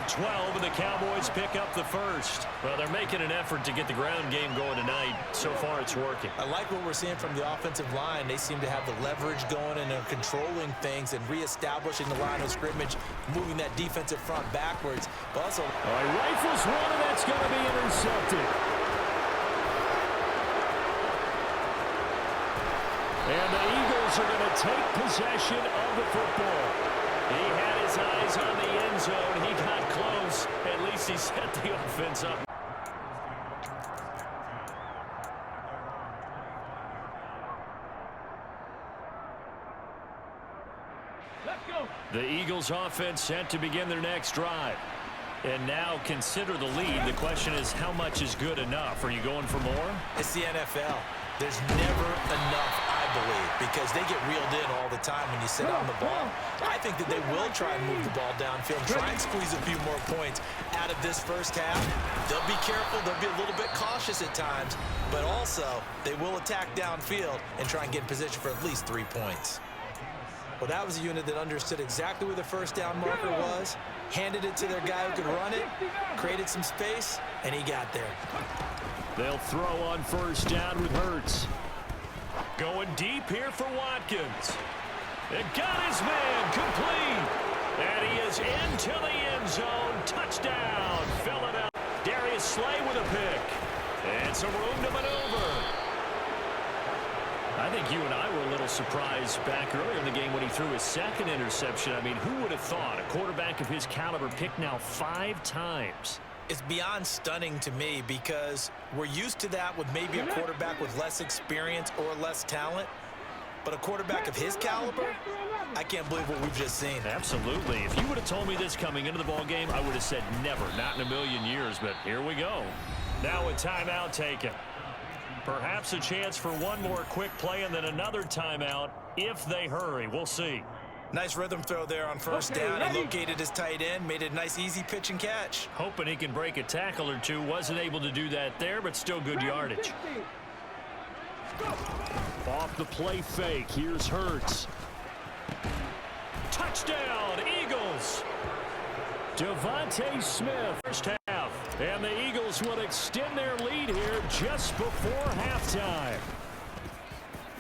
12, and the Cowboys pick up the first. Well, they're making an effort to get the ground game going tonight. So far, it's working. I like what we're seeing from the offensive line. They seem to have the leverage going, and they're controlling things and reestablishing the line of scrimmage, moving that defensive front backwards. But also, rifles one, and that's going to be intercepted. And the Eagles are going to take possession of the football. He had his eyes on the end zone. He got close. At least he set the offense up. Let's go. The Eagles offense set to begin their next drive. And now consider the lead. The question is, how much is good enough? Are you going for more? it's the NFL. There's never enough, I believe, because they get reeled in all the time when you sit on the ball. I think that they will try and move the ball downfield, try and squeeze a few more points out of this first half. They'll be careful. They'll be a little bit cautious at times, but also they will attack downfield and try and get in position for at least 3 points. Well, that was a unit that understood exactly where the first down marker was, handed it to their guy who could run it, created some space, and he got there. They'll throw on first down with Hurts. Going deep here for Watkins. It got his man complete. And he is into the end zone. Touchdown, Philadelphia. Darius Slay with a pick. And some room to maneuver. I think you and I were a little surprised back earlier in the game when he threw his second interception. I mean, who would have thought a quarterback of his caliber picked now 5 times? It's beyond stunning to me because we're used to that with maybe a quarterback with less experience or less talent. But a quarterback of his caliber, I can't believe what we've just seen. Absolutely. If you would have told me this coming into the ballgame, I would have said never, not in a million years. But here we go. Now a timeout taken. Perhaps a chance for one more quick play and then another timeout if they hurry. We'll see. Nice rhythm throw there on first down. He located his tight end, made it a nice, easy pitch and catch. Hoping he can break a tackle or two. Wasn't able to do that there, but still good yardage. Off the play fake. Here's Hurts. Touchdown, Eagles. Devontae Smith. First half. And the Eagles will extend their lead here just before halftime.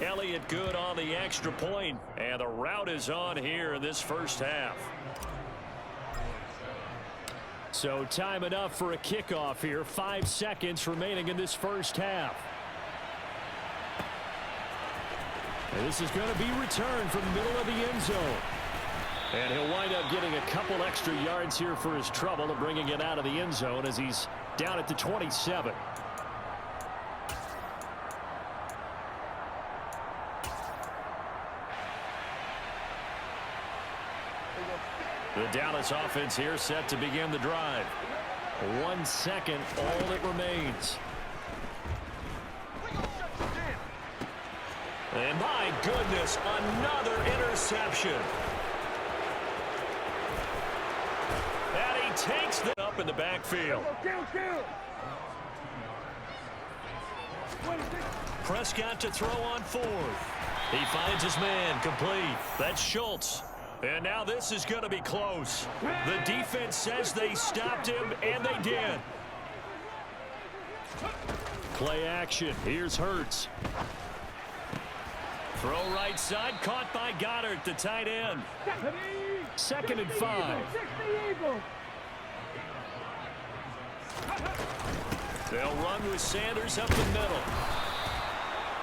Elliott good on the extra point, and the route is on here in this first half. So time enough for a kickoff here. 5 seconds remaining in this first half. And this is going to be returned from the middle of the end zone. And he'll wind up getting a couple extra yards here for his trouble of bringing it out of the end zone as he's down at the 27. The Dallas offense here set to begin the drive. 1 second, all that remains. And my goodness, another interception. And he takes it up in the backfield. Prescott to throw on 4th. He finds his man complete. That's Schultz. And now this is going to be close. The defense says they stopped him, and they did. Play action. Here's Hurts. Throw right side, caught by Goddard, the tight end. 2nd and 5. They'll run with Sanders up the middle.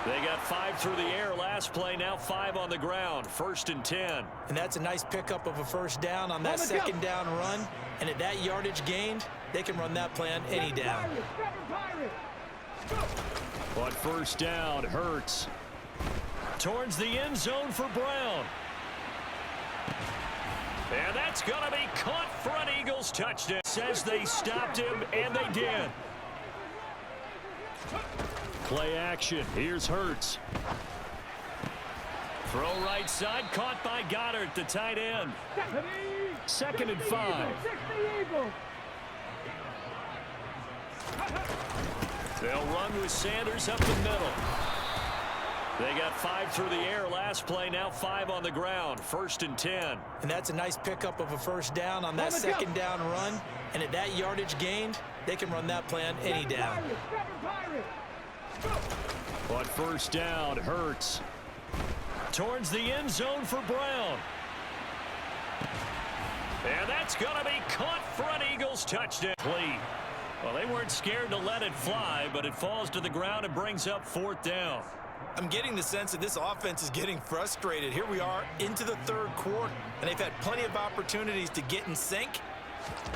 They got 5 through the air last play, now 5 on the ground. 1st and 10. And that's a nice pickup of a first down on that second down run. And at that yardage gained, they can run that play on any down. But first down, Hurts. Towards the end zone for Brown. And that's going to be caught for an Eagles touchdown. Says they stopped him, and they did. Play action. Here's Hurts. Throw right side, caught by Goddard, the tight end. 2nd and 5. They'll run with Sanders up the middle. They got 5 through the air last play, now 5 on the ground. 1st and 10. And that's a nice pickup of a first down on that second down run. And at that yardage gained, they can run that play on any down. On 1st down, Hurts. Towards the end zone for Brown. And that's going to be caught for an Eagles touchdown. Well, they weren't scared to let it fly, but it falls to the ground and brings up 4th down. I'm getting the sense that this offense is getting frustrated. Here we are into the 3rd quarter, and they've had plenty of opportunities to get in sync.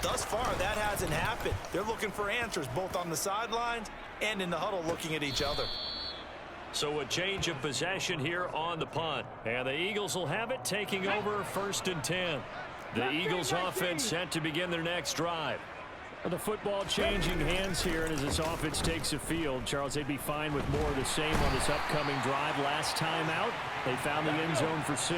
Thus far, that hasn't happened. They're looking for answers both on the sidelines and in the huddle looking at each other. So a change of possession here on the punt. And the Eagles will have it, taking over 1st and 10. The Eagles offense set to begin their next drive. The football changing hands here, and as this offense takes the field, Charles, they'd be fine with more of the same on this upcoming drive. Last time out, they found the end zone for 6.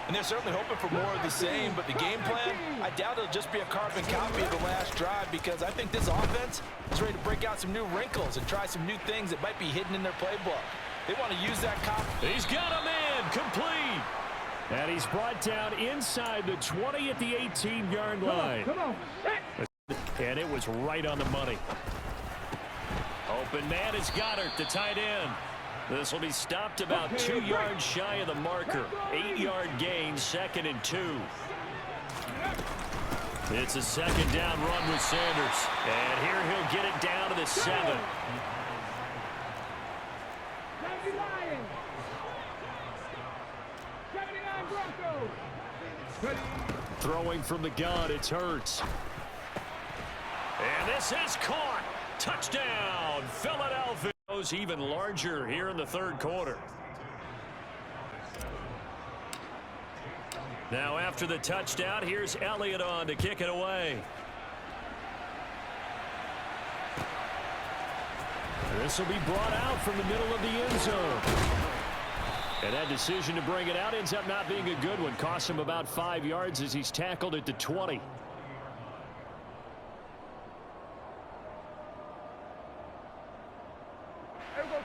And they're certainly hoping for more of the same, but the game plan, I doubt it'll just be a carbon copy of the last drive, because I think this offense is ready to break out some new wrinkles and try some new things that might be hidden in their playbook. They want to use that cop. He's got a man complete. And he's brought down inside the 20 at the 18-yard line. Come on. And it was right on the money. Open man is Goddard, the tight end. This will be stopped about 2 yards shy of the marker. 8-yard gain, 2nd and 2. It's a 2nd down run with Sanders. And here he'll get it down to the 7. Throwing from the gun, it's Hurts. And this is caught. Touchdown, Philadelphia. Goes even larger here in the 3rd quarter. Now after the touchdown, here's Elliott on to kick it away. This will be brought out from the middle of the end zone. And that decision to bring it out ends up not being a good one. Costs him about 5 yards as he's tackled at the 20.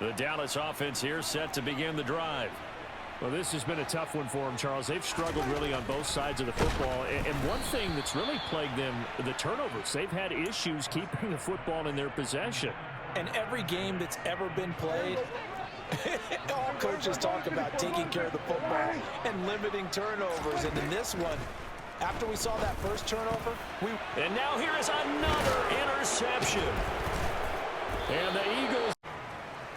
The Dallas offense here set to begin the drive. Well, this has been a tough one for them, Charles. They've struggled really on both sides of the football. And one thing that's really plagued them, the turnovers. They've had issues keeping the football in their possession. And every game that's ever been played, all coaches talk about taking care of the football and limiting turnovers. And in this one, after we saw that first turnover, And now here is another interception. And the Eagles.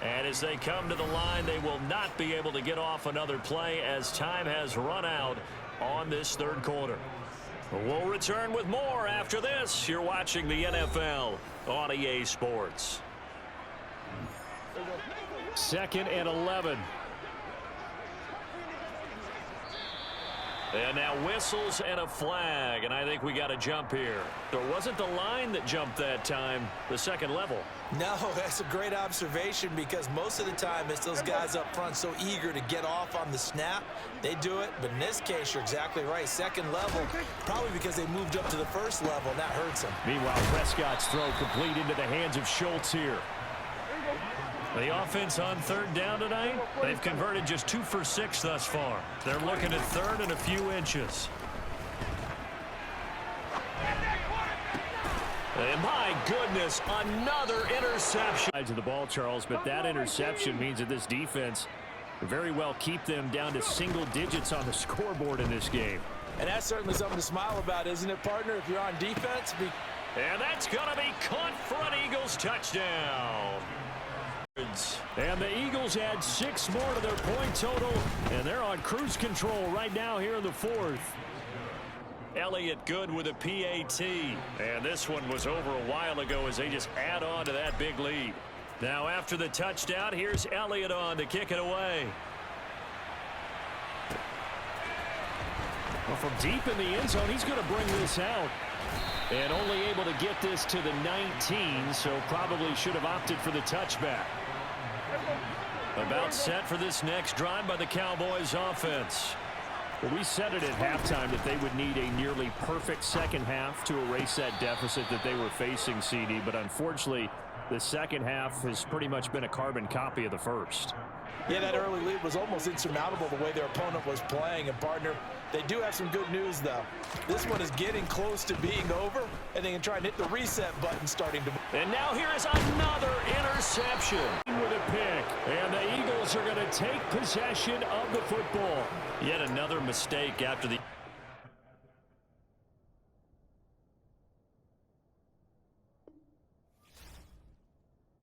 And as they come to the line, they will not be able to get off another play as time has run out on this 3rd quarter. We'll return with more after this. You're watching the NFL on EA Sports. 2nd and 11. And now whistles and a flag, and I think we got a jump here. Or wasn't the line that jumped that time the second level? No, that's a great observation, because most of the time it's those guys up front so eager to get off on the snap. They do it, but in this case, you're exactly right. Second level, probably because they moved up to the first level, and that hurts them. Meanwhile, Prescott's throw complete into the hands of Schultz here. The offense on 3rd down tonight, they've converted just 2 for 6 thus far. They're looking at 3rd and a few inches. And my goodness, another interception. To the ball, Charles, but that interception means that this defense very well keep them down to single digits on the scoreboard in this game. And that's certainly something to smile about, isn't it, partner, if you're on defense? And that's going to be caught for an Eagles touchdown. And the Eagles add 6 more to their point total, and they're on cruise control right now here in the 4th. Elliott good with a PAT. And this one was over a while ago as they just add on to that big lead. Now after the touchdown, here's Elliott on to kick it away. Well, from deep in the end zone, he's going to bring this out. And only able to get this to the 19, so probably should have opted for the touchback. About set for this next drive by the Cowboys offense. Well, we said it at halftime that they would need a nearly perfect second half to erase that deficit that they were facing, CD. But unfortunately, the second half has pretty much been a carbon copy of the first. Yeah, that early lead was almost insurmountable the way their opponent was playing. And, partner, they do have some good news, though. This one is getting close to being over, and they can try and hit the reset button starting to. And now here is another interception with a pick. And the Eagles are going to take possession of the football. Yet another mistake after the...